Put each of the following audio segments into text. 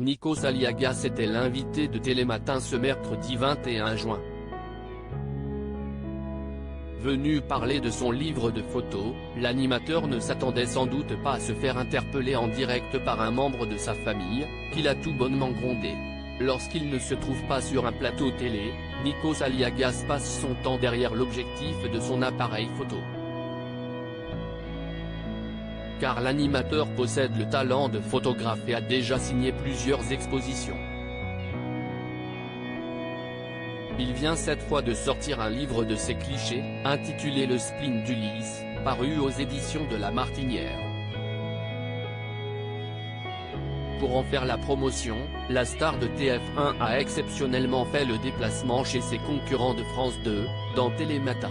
Nikos Aliagas était l'invité de Télématin ce mercredi 21 juin. Venu parler de son livre de photos, l'animateur ne s'attendait sans doute pas à se faire interpeller en direct par un membre de sa famille, qu'il a tout bonnement grondé. Lorsqu'il ne se trouve pas sur un plateau télé, Nikos Aliagas passe son temps derrière l'objectif de son appareil photo. Car l'animateur possède le talent de photographe et a déjà signé plusieurs expositions. Il vient cette fois de sortir un livre de ses clichés, intitulé Le spleen d'Ulysse, paru aux éditions de La Martinière. Pour en faire la promotion, la star de TF1 a exceptionnellement fait le déplacement chez ses concurrents de France 2, dans Télématin.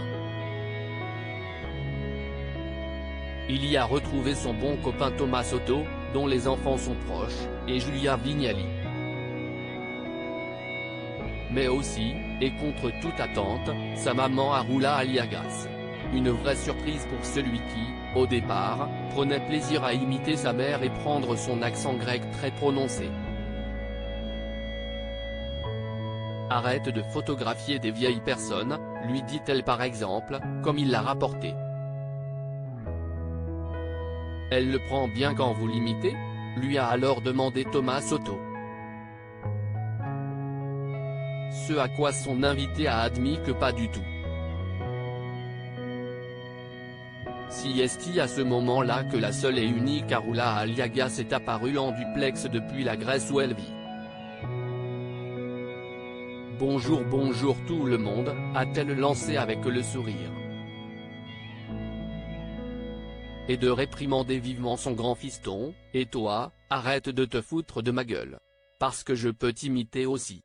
Il y a retrouvé son bon copain Thomas Soto, dont les enfants sont proches, et Julia Vignali. Mais aussi, et contre toute attente, sa maman Arula Aliagas. Une vraie surprise pour celui qui, au départ, prenait plaisir à imiter sa mère et prendre son accent grec très prononcé. Arrête de photographier des vieilles personnes, lui dit-elle par exemple, comme il l'a rapporté. Elle le prend bien quand vous l'imitez ? Lui a alors demandé Thomas Soto. Ce à quoi son invité a admis que pas du tout. Si est-il à ce moment-là que la seule et unique Arula Aliagas est apparue en duplex depuis la Grèce où elle vit. Bonjour tout le monde, a-t-elle lancé avec le sourire. Et de réprimander vivement son grand fiston, et toi, arrête de te foutre de ma gueule. Parce que je peux t'imiter aussi.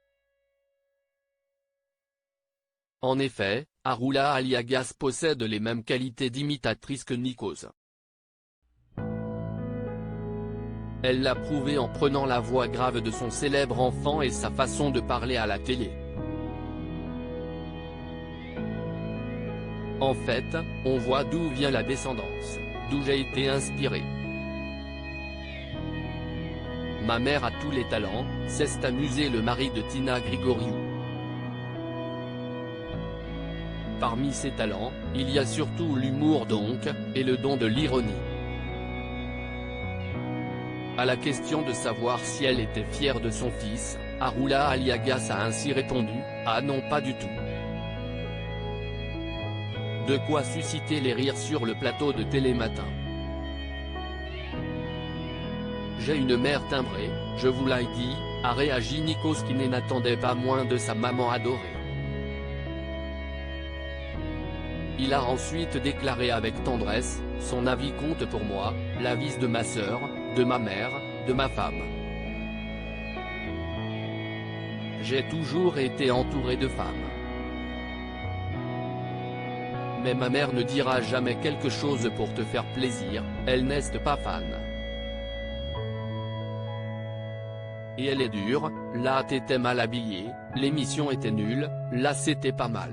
En effet, Arula Aliagas possède les mêmes qualités d'imitatrice que Nikos. Elle l'a prouvé en prenant la voix grave de son célèbre enfant et sa façon de parler à la télé. En fait, on voit d'où vient la descendance, d'où j'ai été inspiré. Ma mère a tous les talents, s'est amusé le mari de Tina Grigoriou. Parmi ses talents, il y a surtout l'humour donc, et le don de l'ironie. À la question de savoir si elle était fière de son fils, Arula Aliagas a ainsi répondu, « Ah non pas du tout ». De quoi susciter les rires sur le plateau de Télématin. J'ai une mère timbrée, je vous l'ai dit, a réagi Nikos qui n'attendait pas moins de sa maman adorée. Il a ensuite déclaré avec tendresse, son avis compte pour moi, l'avis de ma sœur, de ma mère, de ma femme. J'ai toujours été entouré de femmes. Mais ma mère ne dira jamais quelque chose pour te faire plaisir, elle n'est pas fan. Et elle est dure, là t'étais mal habillé, l'émission était nulle, là c'était pas mal.